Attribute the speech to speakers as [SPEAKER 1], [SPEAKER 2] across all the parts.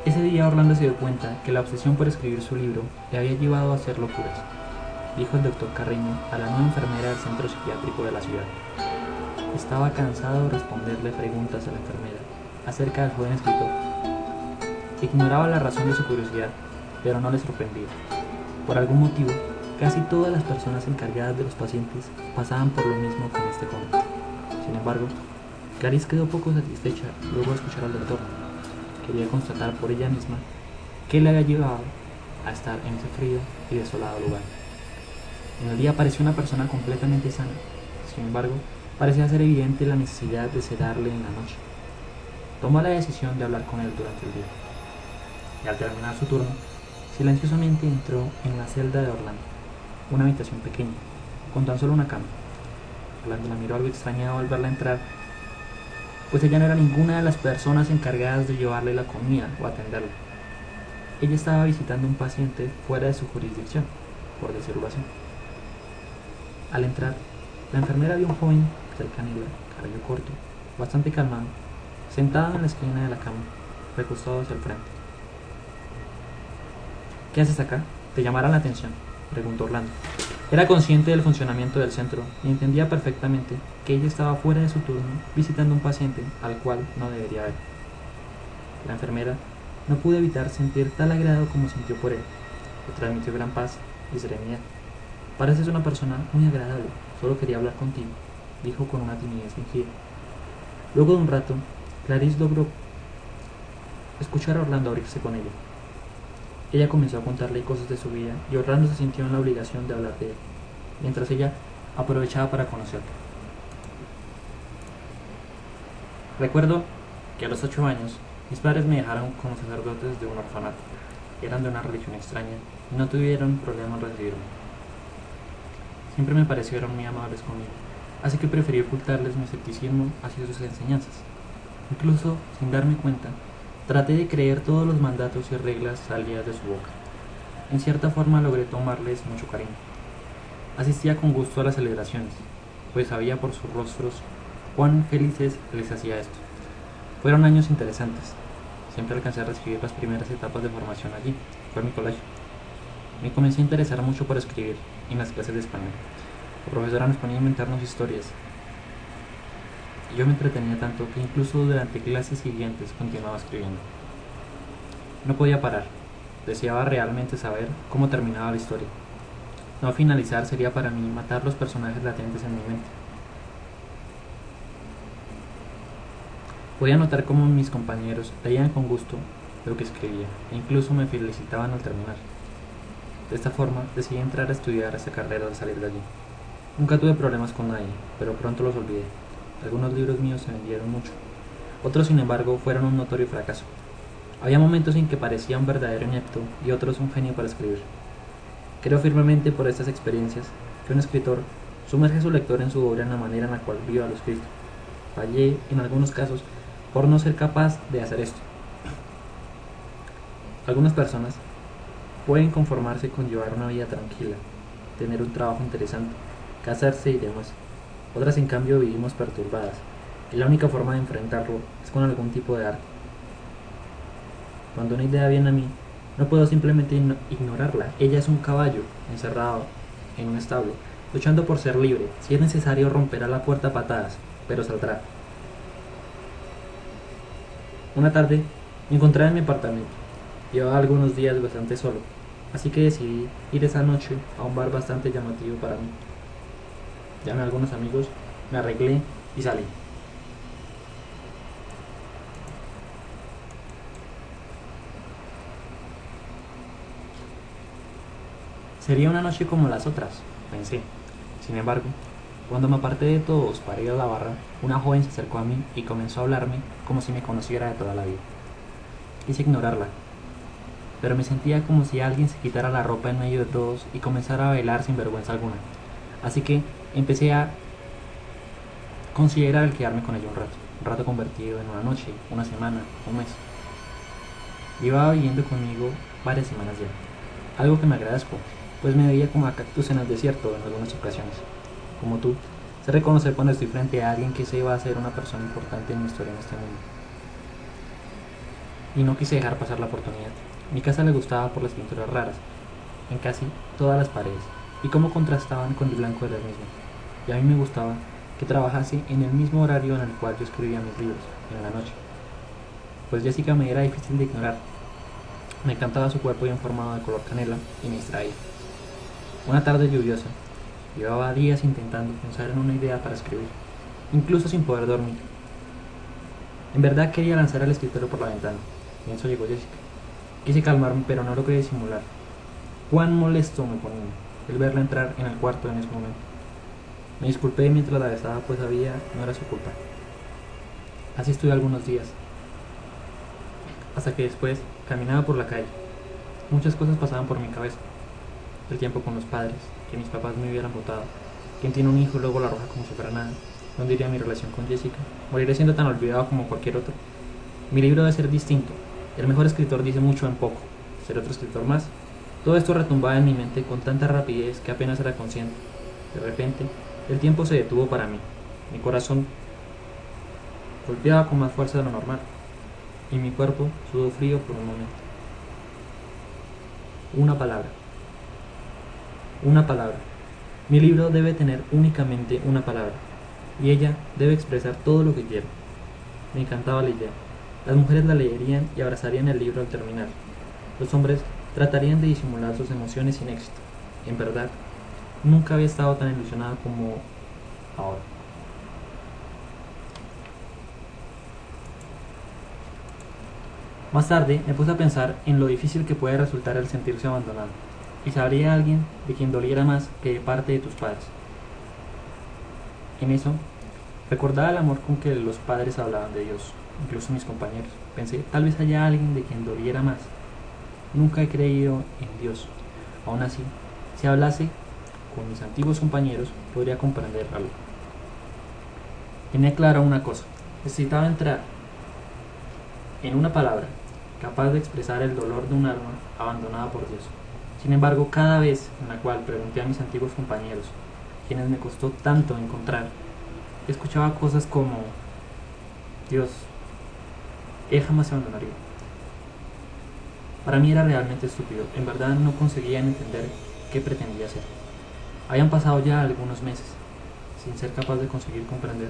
[SPEAKER 1] Ese día Orlando se dio cuenta que la obsesión por escribir su libro le había llevado a hacer locuras, dijo el doctor Carreño a la nueva enfermera del centro psiquiátrico de la ciudad. Estaba cansado de responderle preguntas a la enfermera acerca del joven escritor. Ignoraba la razón de su curiosidad, pero no le sorprendía. Por algún motivo, casi todas las personas encargadas de los pacientes pasaban por lo mismo con este joven. Sin embargo, Clarice quedó poco satisfecha luego de escuchar al doctor. Quería constatar por ella misma qué le había llevado a estar en ese frío y desolado lugar. En el día pareció una persona completamente sana. Sin embargo, parecía ser evidente la necesidad de sedarle en la noche. Tomó la decisión de hablar con él durante el día. Y al terminar su turno, silenciosamente entró en la celda de Orlando, una habitación pequeña, con tan solo una cama. Orlando la miró algo extrañado al verla entrar, pues ella no era ninguna de las personas encargadas de llevarle la comida o atenderla. Ella estaba visitando un paciente fuera de su jurisdicción, por decirlo así. Al entrar, la enfermera vio a un joven del canela, cabello corto, bastante calmado, sentado en la esquina de la cama, recostado hacia el frente. ¿Qué haces acá? ¿Te llamará la atención?, preguntó Orlando. Era consciente del funcionamiento del centro y entendía perfectamente que ella estaba fuera de su turno visitando a un paciente al cual no debería ver. La enfermera no pudo evitar sentir tal agrado como sintió por él. Le transmitió gran paz y serenidad. Pareces una persona muy agradable, solo quería hablar contigo, dijo con una timidez fingida. Luego de un rato, Clarice logró escuchar a Orlando abrirse con ella. Ella comenzó a contarle cosas de su vida y Orlando se sintió en la obligación de hablar de él, mientras ella aprovechaba para conocerlo. Recuerdo que a los 8 años mis padres me dejaron con los sacerdotes de un orfanato. Eran de una religión extraña y no tuvieron problema en recibirme. Siempre me parecieron muy amables conmigo, así que preferí ocultarles mi escepticismo hacia sus enseñanzas. Incluso, sin darme cuenta, traté de creer todos los mandatos y reglas salidas de su boca. En cierta forma logré tomarles mucho cariño. Asistía con gusto a las celebraciones, pues sabía por sus rostros cuán felices les hacía esto. Fueron años interesantes. Siempre alcancé a recibir las primeras etapas de formación allí, fue mi colegio. Me comencé a interesar mucho por escribir en las clases de español. La profesora nos ponía a inventarnos historias. Y yo me entretenía tanto que incluso durante clases siguientes continuaba escribiendo. No podía parar. Deseaba realmente saber cómo terminaba la historia. No finalizar sería para mí matar los personajes latentes en mi mente. Podía notar cómo mis compañeros leían con gusto lo que escribía e incluso me felicitaban al terminar. De esta forma decidí entrar a estudiar esta carrera al salir de allí. Nunca tuve problemas con nadie, pero pronto los olvidé. Algunos libros míos se vendieron mucho. Otros, sin embargo, fueron un notorio fracaso. Había momentos en que parecía un verdadero inepto y otros un genio para escribir. Creo firmemente por estas experiencias que un escritor sumerge a su lector en su obra en la manera en la cual vio a lo escrito. Fallé, en algunos casos, por no ser capaz de hacer esto. Algunas personas pueden conformarse con llevar una vida tranquila, tener un trabajo interesante, casarse y demás. Otras, en cambio, vivimos perturbadas, y la única forma de enfrentarlo es con algún tipo de arte. Cuando una idea viene a mí, no puedo simplemente ignorarla. Ella es un caballo encerrado en un establo, luchando por ser libre. Si es necesario, romperá la puerta a patadas, pero saldrá. Una tarde, me encontraba en mi apartamento. Llevaba algunos días bastante solo, así que decidí ir esa noche a un bar bastante llamativo para mí. Llamé a algunos amigos, me arreglé y salí. Sería una noche como las otras, pensé. Sin embargo, cuando me aparté de todos para ir a la barra, una joven se acercó a mí y comenzó a hablarme como si me conociera de toda la vida. Quise ignorarla, pero me sentía como si alguien se quitara la ropa en medio de todos y comenzara a bailar sin vergüenza alguna. Así que empecé a considerar el quedarme con ella un rato convertido en una noche, una semana, un mes. Llevaba viviendo conmigo varias semanas ya, algo que me agradezco, pues me veía como a cactus en el desierto en algunas ocasiones. Como tú, sé reconocer cuando estoy frente a alguien que se va a ser una persona importante en mi historia en este mundo. y no quise dejar pasar la oportunidad. Mi casa le gustaba por las pinturas raras, en casi todas las paredes, y cómo contrastaban con el blanco de las mismas. Y a mí me gustaba que trabajase en el mismo horario en el cual yo escribía mis libros, en la noche. Pues Jessica me era difícil de ignorar. Me encantaba su cuerpo bien formado de color canela y me distraía. Una tarde lluviosa, llevaba días intentando pensar en una idea para escribir, incluso sin poder dormir. En verdad quería lanzar el escritorio por la ventana, y en eso llegó Jessica. Quise calmarme, pero no logré disimular cuán molesto me ponía el verla entrar en el cuarto en ese momento. Me disculpé mientras la besaba, pues sabía no era su culpa. Así estuve algunos días, hasta que después caminaba por la calle. Muchas cosas pasaban por mi cabeza. El tiempo con los padres, que mis papás me hubieran votado, quien tiene un hijo y luego la arroja como si fuera nada, dónde iría mi relación con Jessica, moriré siendo tan olvidado como cualquier otro. Mi libro debe ser distinto. El mejor escritor dice mucho en poco. ¿Ser otro escritor más? Todo esto retumbaba en mi mente con tanta rapidez que apenas era consciente. De repente, el tiempo se detuvo para mí. Mi corazón golpeaba con más fuerza de lo normal, y mi cuerpo sudó frío por un momento. Una palabra. Una palabra. Mi libro debe tener únicamente una palabra, y ella debe expresar todo lo que quiero. Me encantaba la idea. Las mujeres la leerían y abrazarían el libro al terminar. Los hombres tratarían de disimular sus emociones sin éxito. En verdad, nunca había estado tan ilusionado como ahora. Más tarde me puse a pensar en lo difícil que puede resultar el sentirse abandonado, y sabría alguien de quien doliera más que de parte de tus padres. En eso, recordaba el amor con que los padres hablaban de Dios, incluso mis compañeros. Pensé, tal vez haya alguien de quien doliera más. Nunca he creído en Dios. Aún así, si hablase con mis antiguos compañeros, podría comprender algo. Tenía clara una cosa: necesitaba entrar en una palabra capaz de expresar el dolor de un alma abandonada por Dios. Sin embargo, cada vez en la cual pregunté a mis antiguos compañeros, quienes me costó tanto encontrar, escuchaba cosas como: Dios, Él jamás se abandonaría. Para mí era realmente estúpido. En verdad no conseguía entender qué pretendía hacer. Habían pasado ya algunos meses, sin ser capaz de conseguir comprender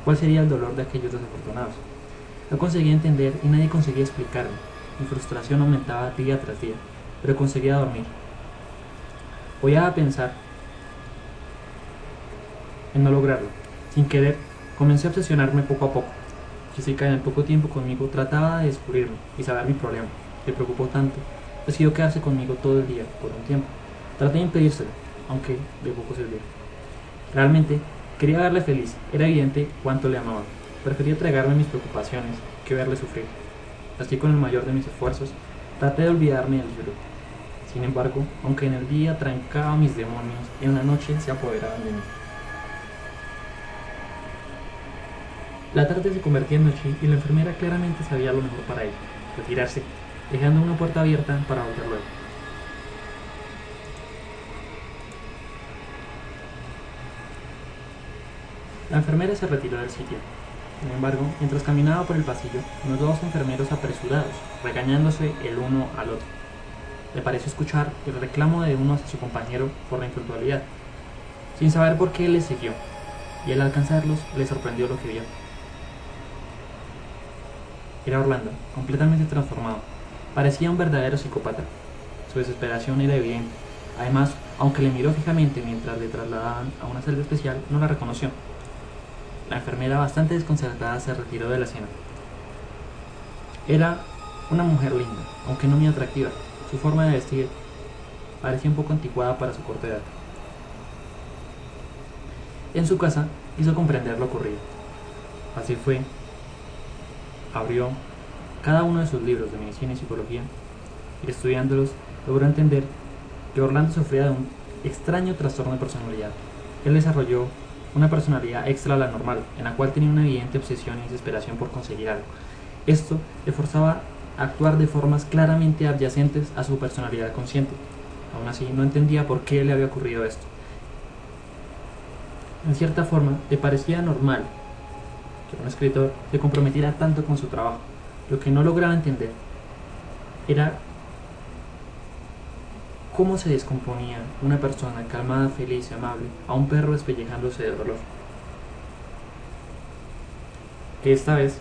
[SPEAKER 1] cuál sería el dolor de aquellos desafortunados. No conseguía entender y nadie conseguía explicarme. Mi frustración aumentaba día tras día, pero conseguía dormir. Odiaba pensar en no lograrlo. Sin querer, comencé a obsesionarme poco a poco. Jessica, en el poco tiempo conmigo, trataba de descubrirme y saber mi problema. Le preocupó tanto, decidió quedarse conmigo todo el día, por un tiempo. Traté de impedírselo, aunque de poco sirvió. Realmente, quería verle feliz. Era evidente cuánto le amaba. Prefería tragarme mis preocupaciones que verle sufrir. Así, con el mayor de mis esfuerzos, traté de olvidarme del libro. Sin embargo, aunque en el día trancaba mis demonios, en la noche se apoderaban de mí. La tarde se convertía en noche y la enfermera claramente sabía lo mejor para ella: retirarse, dejando una puerta abierta para volver luego. La enfermera se retiró del sitio. Sin embargo, mientras caminaba por el pasillo, nos dos enfermeros apresurados, regañándose el uno al otro. Le pareció escuchar el reclamo de uno hacia su compañero por la impuntualidad. Sin saber por qué, les siguió, y al alcanzarlos le sorprendió lo que vio. Era Orlando, completamente transformado. Parecía un verdadero psicópata. Su desesperación era evidente. Además, aunque le miró fijamente mientras le trasladaban a una celda especial, no la reconoció. La enfermera, bastante desconcertada, se retiró de la escena. Era una mujer linda, aunque no muy atractiva. Su forma de vestir parecía un poco anticuada para su corta edad. En su casa, hizo comprender lo ocurrido. Así fue. Abrió cada uno de sus libros de medicina y psicología, y estudiándolos, logró entender que Orlando sufría de un extraño trastorno de personalidad. Él desarrolló una personalidad extra a la normal, en la cual tenía una evidente obsesión y desesperación por conseguir algo. Esto le forzaba a actuar de formas claramente adyacentes a su personalidad consciente. Aún así, no entendía por qué le había ocurrido esto. En cierta forma, le parecía normal que un escritor se comprometiera tanto con su trabajo. Lo que no lograba entender era cómo se descomponía una persona calmada, feliz y amable a un perro despellejándose de dolor. Que esta vez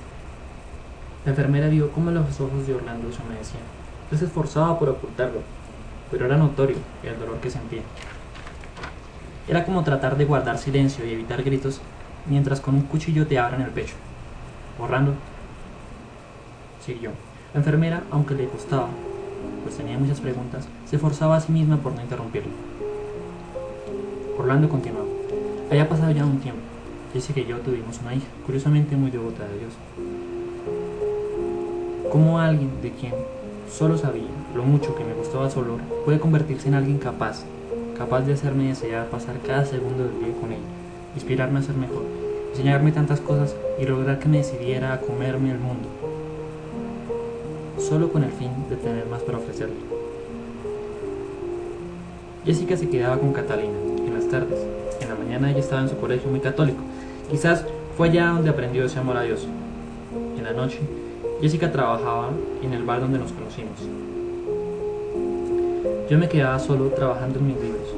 [SPEAKER 1] la enfermera vio cómo los ojos de Orlando se humedecían. Él se esforzaba por ocultarlo, pero era notorio el dolor que sentía. Era como tratar de guardar silencio y evitar gritos mientras con un cuchillo te abran el pecho. Orlando siguió. La enfermera, aunque le costaba, pues tenía muchas preguntas, se esforzaba a sí misma por no interrumpirlo. Orlando continuó. Había pasado ya un tiempo. Jessica y yo tuvimos una hija, curiosamente muy devota de Dios. ¿Cómo alguien de quien solo sabía lo mucho que me gustaba su olor puede convertirse en alguien capaz de hacerme desear pasar cada segundo del día con ella, inspirarme a ser mejor, enseñarme tantas cosas y lograr que me decidiera a comerme el mundo, solo con el fin de tener más para ofrecerle? Jessica se quedaba con Catalina en las tardes. En la mañana ella estaba en su colegio muy católico. Quizás fue allá donde aprendió ese amor a Dios. En la noche, Jessica trabajaba en el bar donde nos conocimos. Yo me quedaba solo trabajando en mis libros.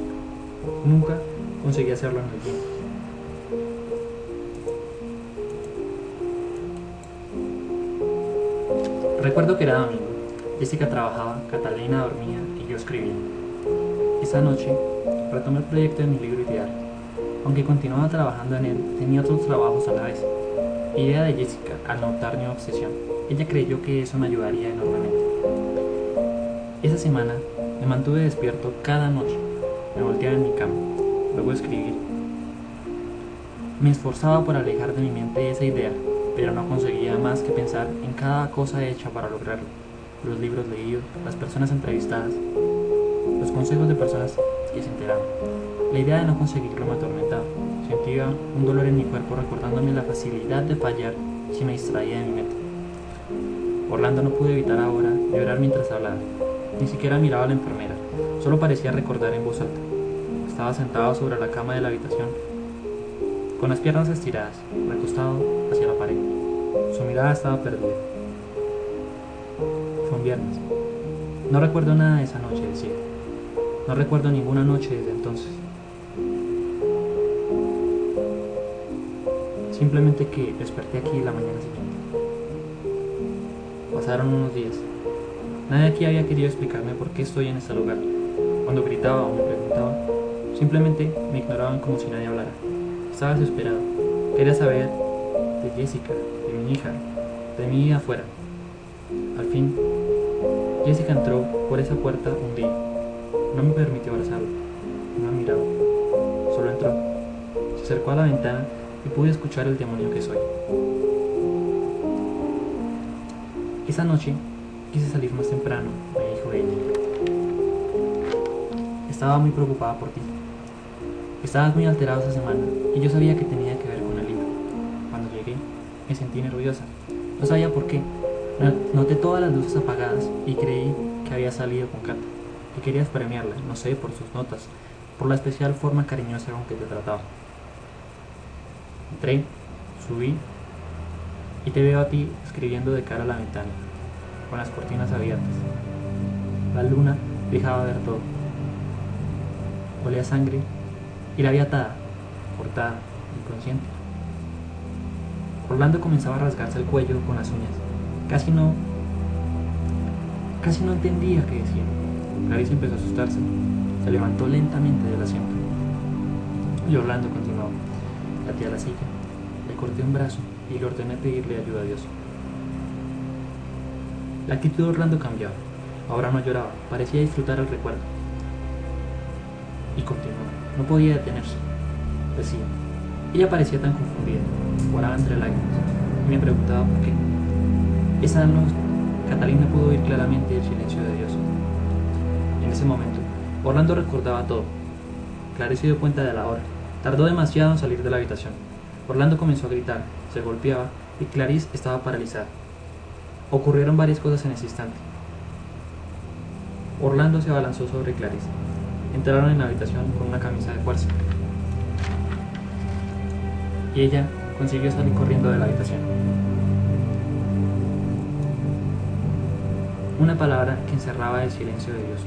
[SPEAKER 1] Nunca conseguí hacerlo en el día. Recuerdo que era domingo. Jessica trabajaba, Catalina dormía y yo escribía. Esa noche retomé el proyecto de mi libro ideal. Aunque continuaba trabajando en él, tenía otros trabajos a la vez. Idea de Jessica al notar mi obsesión. Ella creyó que eso me ayudaría enormemente. Esa semana me mantuve despierto cada noche. Me volteaba en mi cama, luego escribir. Me esforzaba por alejar de mi mente esa idea, pero no conseguía más que pensar en cada cosa hecha para lograrlo. Los libros leídos, las personas entrevistadas, los consejos de personas que se enteraban. La idea de no conseguirlo me atormentaba. Sentía un dolor en mi cuerpo recordándome la facilidad de fallar si me distraía de mi mente. Orlando no pudo evitar ahora llorar mientras hablaba. Ni siquiera miraba a la enfermera, solo parecía recordar en voz alta. Estaba sentado sobre la cama de la habitación, con las piernas estiradas, recostado hacia la pared. Su mirada estaba perdida. Fue un viernes. No recuerdo nada de esa noche, decía. No recuerdo ninguna noche desde entonces. Simplemente que desperté aquí la mañana siguiente. Pasaron unos días. Nadie aquí había querido explicarme por qué estoy en este lugar. Cuando gritaba o me preguntaba, simplemente me ignoraban como si nadie hablara. Estaba desesperado. Quería saber de Jessica, de mi hija, de mi vida afuera. Al fin, Jessica entró por esa puerta un día. No me permitió abrazarla. No me miraba. Solo entró. Se acercó a la ventana y pude escuchar el demonio que soy. Esa noche quise salir más temprano, me dijo ella. Estaba muy preocupada por ti. Estabas muy alterado esa semana y yo sabía que tenía que ver con el libro. Cuando llegué, me sentí nerviosa. No sabía por qué. Noté todas las luces apagadas y creí que había salido con Cata, que querías premiarla, no sé, por sus notas, por la especial forma cariñosa con que te trataba. Entré, subí y te veo a ti escribiendo de cara a la ventana, con las cortinas abiertas. La luna dejaba ver todo. Olía sangre y la vi atada, cortada, inconsciente. Orlando comenzaba a rasgarse el cuello con las uñas. Casi no entendía qué decía. Clarice empezó a asustarse. Se levantó lentamente del asiento. Y Orlando continuó. Laté a la silla, le corté un brazo y le ordené pedirle ayuda a Dios. La actitud de Orlando cambiaba. Ahora no lloraba, parecía disfrutar el recuerdo. Y continuó. No podía detenerse. Decía. Ella parecía tan confundida. Oraba entre lágrimas. Y me preguntaba por qué. Esa noche, Catalina pudo oír claramente el silencio de Dios. En ese momento, Orlando recordaba todo. Clarice se dio cuenta de la hora. Tardó demasiado en salir de la habitación. Orlando comenzó a gritar, se golpeaba y Clarice estaba paralizada. Ocurrieron varias cosas en ese instante. Orlando se abalanzó sobre Clarice. Entraron en la habitación con una camisa de fuerza. Y ella consiguió salir corriendo de la habitación. una palabra que encerraba el silencio de Dios.